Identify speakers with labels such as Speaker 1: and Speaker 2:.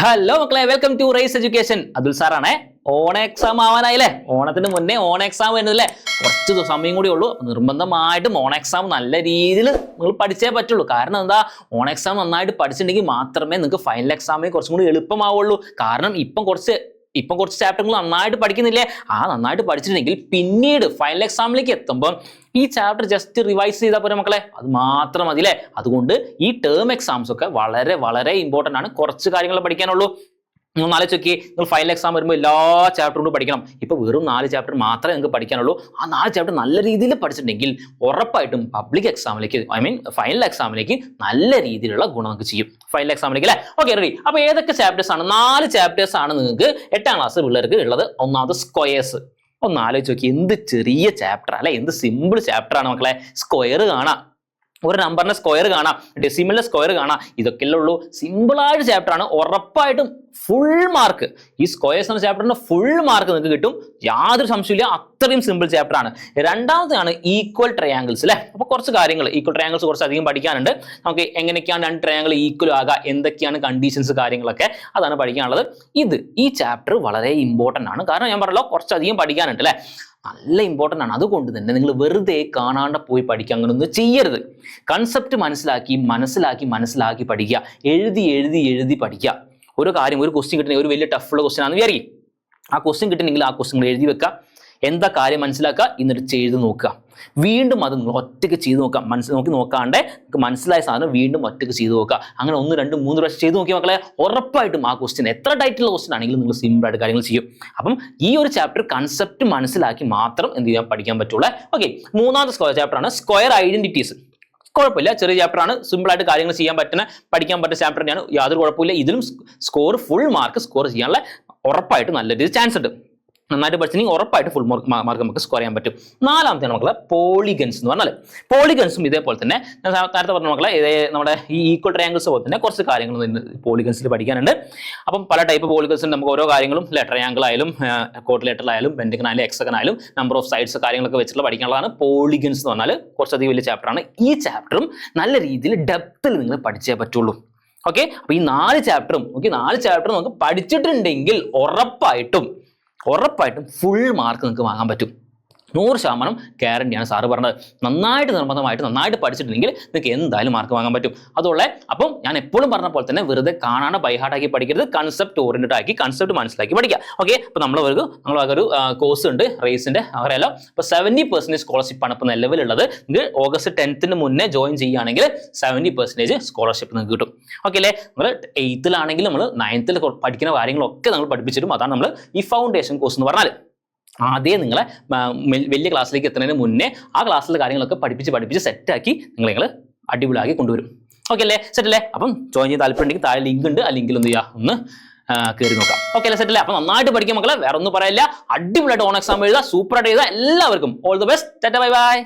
Speaker 1: Hello മക്കളെ, welcome to rise education. Atul സാറാണേ. ഓണ എക്സാം ആവാനായില്ലേ? ഓണത്തിന് മുന്നേ ഓണ എക്സാം വരുന്നില്ലേ? കുറച്ച് സമയം കൂടി ഉള്ളൂ. നിർബന്ധമായിട്ടും ഓണ എക്സാം നല്ല രീതിയിൽ നിങ്ങൾ പഠിച്ചേ പറ്റുള്ളൂ. കാരണം എന്താ, ഓണ എക്സാം നന്നായിട്ട് പഠിച്ചിട്ടുണ്ടെങ്കിൽ മാത്രമേ നിങ്ങൾക്ക് ഫൈനൽ എക്സാമിന് കുറച്ചും കൂടി എളുപ്പമാവുള്ളൂ. കാരണം ഇപ്പം കുറച്ച് ചാപ്റ്ററുകൾ നന്നായിട്ട് പഠിക്കുന്നില്ലേ? നന്നായിട്ട് പഠിച്ചിട്ടുണ്ടെങ്കിൽ പിന്നീട് ഫൈനൽ എക്സാമിലേക്ക് എത്തുമ്പോൾ ഈ ചാപ്റ്റർ ജസ്റ്റ് റിവൈസ് ചെയ്താൽ പോരെ മക്കളെ, അത് മാത്രം മതി അല്ലേ? അതുകൊണ്ട് ഈ ടേം എക്സാംസ് ഒക്കെ വളരെ വളരെ ഇമ്പോർട്ടൻ്റ് ആണ്. കുറച്ച് കാര്യങ്ങൾ പഠിക്കാനുള്ളൂ. നിങ്ങൾ ആലോചിച്ച് നിങ്ങൾ ഫൈനൽ എക്സാം വരുമ്പോൾ എല്ലാ ചാപ്റ്ററും കൊണ്ട് പഠിക്കണം. ഇപ്പൊ വെറും 4 ചാപ്റ്റർ മാത്രമേ നിങ്ങൾക്ക് പഠിക്കാനുള്ളൂ. 4 ചാപ്റ്റർ നല്ല രീതിയിൽ പഠിച്ചിട്ടുണ്ടെങ്കിൽ ഉറപ്പായിട്ടും പബ്ലിക് എക്സാമിലേക്ക്, ഫൈനൽ എക്സാമിലേക്ക് നല്ല രീതിയിലുള്ള ഗുണം നിങ്ങൾക്ക് ചെയ്യും. ഫൈനൽ എക്സാമിലേക്ക് അല്ലേ? Okay, ready. അപ്പൊ ഏതൊക്കെ ചാപ്റ്റേഴ്സ് ആണ്? 4 ചാപ്റ്റേഴ്സ് ആണ് നിങ്ങൾക്ക് 8ാം ക്ലാസ് പിള്ളേർക്ക് ഉള്ളത്. ഒന്നാമത് സ്ക്വയേഴ്സ്. ഒന്ന് ആലോചിച്ച് നോക്കി, എന്ത് ചെറിയ ചാപ്റ്റർ അല്ലെ, എന്ത് സിമ്പിൾ ചാപ്റ്റർ ആണ് മക്കളെ. സ്ക്വയർ കാണാം, ഒരു നമ്പറിന്റെ സ്ക്വയർ കാണാം, ഡെസിമലിന്റെ സ്ക്വയർ കാണാം. ഇതൊക്കെയല്ലേ ഉള്ളൂ. സിമ്പിളായിട്ട് ചാപ്റ്റർ ആണ്. ഉറപ്പായിട്ടും ഫുൾ മാർക്ക് ഈ സ്ക്വയേഴ്സ് എന്ന ചാപ്റ്ററിന് ഫുൾ മാർക്ക് നിങ്ങൾക്ക് കിട്ടും. യാതൊരു സംശയമില്ല, അത്രയും സിമ്പിൾ ചാപ്റ്റർ ആണ്. രണ്ടാമതാണ് ഈക്വൽ ട്രയാങ്കിൾസ് അല്ലെ. അപ്പൊ കുറച്ച് കാര്യങ്ങൾ, ഈക്വൽ ട്രയാങ്കിൾസ് കുറച്ച് അധികം പഠിക്കാനുണ്ട്. നമുക്ക് എങ്ങനെയൊക്കെയാണ് 2 ട്രയാങ്കിൾ ഈക്വൽ ആകുക, എന്തൊക്കെയാണ് കണ്ടീഷൻസ്, കാര്യങ്ങളൊക്കെ അതാണ് പഠിക്കാനുള്ളത്. ഈ ചാപ്റ്റർ വളരെ ഇമ്പോർട്ടൻ്റ് ആണ്. കാരണം ഞാൻ പറഞ്ഞല്ലോ, കുറച്ചധികം പഠിക്കാനുണ്ട് അല്ലെ, നല്ല ഇമ്പോർട്ടൻ്റ് ആണ്. അതുകൊണ്ട് തന്നെ നിങ്ങൾ വെറുതെ കാണാണ്ട് പോയി പഠിക്കുക, അങ്ങനെയൊന്നും ചെയ്യരുത്. കൺസെപ്റ്റ് മനസ്സിലാക്കി പഠിക്കുക. എഴുതി പഠിക്കുക. ഒരു കാര്യം, ഒരു ക്വസ്റ്റ്യൻ കിട്ടണമെങ്കിൽ, ഒരു വലിയ ടഫുള്ള ക്വസ്റ്റ്യൻ ആണെന്ന് വിചാരിക്കും. ആ ക്വസ്റ്റ്യൻ കിട്ടണമെങ്കിൽ ആ ക്വസ്റ്റ്യൻ എഴുതി വെക്കുക. എന്താ കാര്യം മനസ്സിലാക്കുക, എന്നിട്ട് ചെയ്ത് നോക്കുക. വീണ്ടും അത് നിങ്ങൾ ഒറ്റയ്ക്ക് ചെയ്ത് നോക്കാം. നോക്കാണ്ട് നിങ്ങൾക്ക് മനസ്സിലായ സാധനം വീണ്ടും ഒറ്റയ്ക്ക് ചെയ്ത് നോക്കുക. അങ്ങനെ 1, 2, 3 പ്രാവശ്യം ചെയ്ത് നോക്കിയ മക്കളെ, ഉറപ്പായിട്ടും ആ ക്വസ്റ്റ്യൻ എത്ര ടൈറ്റുള്ള ക്വസ്റ്റ്യൻ ആണെങ്കിലും നിങ്ങൾ സിമ്പിളായിട്ട് കാര്യങ്ങൾ ചെയ്യും. അപ്പം ഈ ഒരു ചാപ്റ്റർ കൺസെപ്റ്റ് മനസ്സിലാക്കി മാത്രം എന്ത് ചെയ്യാൻ പഠിക്കാൻ പറ്റുള്ളൂ. ഓക്കെ, 3ാമത്തെ ചാപ്റ്റർ ആണ് സ്ക്വയർ ഐഡന്റിറ്റീസ്. കുഴപ്പമില്ല, ചെറിയ ചാപ്റ്റർ ആണ്. സിമ്പിളായിട്ട് കാര്യങ്ങൾ പഠിക്കാൻ പറ്റുന്ന ചാപ്റ്റർ തന്നെയാണ്. യാതൊരു കുഴപ്പമില്ല. ഇതിലും ഫുൾ മാർക്ക് സ്കോർ ചെയ്യാനുള്ള ഉറപ്പായിട്ട് നല്ല രീതിയിൽ ചാൻസ് ഉണ്ട്. നന്നായിട്ട് പഠിച്ചിട്ടുണ്ടെങ്കിൽ ഉറപ്പായിട്ട് ഫുൾ മാർക്ക് നമുക്ക് സ്കോർ ചെയ്യാൻ പറ്റും. 4ാമത്തെയാണ് മക്കളെ പോളിഗൺസ് എന്ന് പറഞ്ഞാൽ. പോളിഗൺസും ഇതേപോലെ തന്നെ ഞാൻ നേരത്തെ പറഞ്ഞ മക്കളെ, നമ്മുടെ ഈ ഈക്വൽ ട്രയാങ്കിൾസ് പോലെ തന്നെ കുറച്ച് കാര്യങ്ങൾ പോളിഗൺസിൽ പഠിക്കാനുണ്ട്. അപ്പം പല ടൈപ്പ് പോളിഗൺസിൽ നമുക്ക് ഓരോ കാര്യങ്ങളും ട്രയാങ്കിൾ ആയാലും, ക്വാഡ്രിലേറ്ററൽ ആയാലും, പെന്റഗൺ ആയാലും, ഹെക്സഗൺ ആയാലും, നമ്പർ ഓഫ് സൈഡ്സ് കാര്യങ്ങളൊക്കെ വെച്ചിട്ടുള്ള പഠിക്കാനുള്ളതാണ് പോളിഗൺസ് എന്ന് പറഞ്ഞാൽ. കുറച്ചധികം വലിയ ചാപ്റ്ററാണ്. ഈ ചാപ്റ്ററും നല്ല രീതിയിൽ ഡെപ്തിൽ നിങ്ങൾ പഠിച്ചേ പറ്റുള്ളൂ. ഓക്കെ, അപ്പൊ ഈ 4 ചാപ്റ്ററും നമുക്ക് പഠിച്ചിട്ടുണ്ടെങ്കിൽ ഉറപ്പായിട്ടും ഫുൾ മാർക്ക് നിങ്ങൾക്ക് വാങ്ങാൻ പറ്റും. 100% ഗ്യാരണ്ടിയാണ് സാറ് പറഞ്ഞത്. നന്നായിട്ട് പഠിച്ചിട്ടുണ്ടെങ്കിൽ നിങ്ങൾക്ക് എന്തായാലും മാർക്ക് വാങ്ങാൻ പറ്റും. അതുകൊണ്ട് അപ്പം ഞാൻ എപ്പോഴും പറഞ്ഞ പോലെ തന്നെ വെറുതെ കാണാണ്ട് ബൈഹാർട്ടാക്കി പഠിക്കരുത്. കൺസെപ്റ്റ് ഓറിയന്റഡ് ആക്കി കൺസെപ്റ്റ് മനസ്സിലാക്കി പഠിക്കുക. ഓക്കെ, അപ്പോൾ നമ്മളൊരു കോഴ്സ് ഉണ്ട് റേസിന്റെ, അറിയാലോ. അപ്പോൾ 70% സ്കോളർഷിപ്പ് ആണ് ഇപ്പോൾ നിലവിലുള്ളത്. നിങ്ങൾക്ക് ഓഗസ്റ്റ് 10th മുന്നേ ജോയിൻ ചെയ്യുകയാണെങ്കിൽ 70% സ്കോളർഷിപ്പ് നിങ്ങൾക്ക് കിട്ടും. ഓക്കെ അല്ലേ? നമ്മൾ 8th നമ്മൾ 9th പഠിക്കുന്ന കാര്യങ്ങളൊക്കെ നമ്മൾ പഠിപ്പിച്ചിട്ടും. അതാണ് നമ്മൾ ഈ ഫൗണ്ടേഷൻ കോഴ്സ് എന്ന് പറഞ്ഞാൽ. ആദ്യം നിങ്ങളെ വലിയ ക്ലാസ്സിലേക്ക് എത്തുന്നതിന് മുന്നേ ആ ക്ലാസ്സിലെ കാര്യങ്ങളൊക്കെ പഠിപ്പിച്ച് സെറ്റാക്കി നിങ്ങൾ അടിപൊളിയാക്കി കൊണ്ടുവരും. ഓക്കെ അല്ലേ? സെറ്റ് അല്ലേ? അപ്പം ജോയിൻ ചെയ്ത് താല്പര്യമുണ്ടെങ്കിൽ താഴെ ലിങ്ക് ഉണ്ട്. ആ ലിങ്കിൽ എന്ത് ചെയ്യുക, ഒന്ന് കയറി നോക്കാം. ഓക്കെ അല്ലേ? സെറ്റ് അല്ലേ? അപ്പം നന്നായിട്ട് പഠിക്കുക മക്കളെ. വേറെ ഒന്നും പറയില്ല. അടിപൊളിയായിട്ട് ഓൺ എക്സാം എഴുതുക, സൂപ്പറായിട്ട് എഴുതുക. എല്ലാവർക്കും all the best. Tata, bye bye.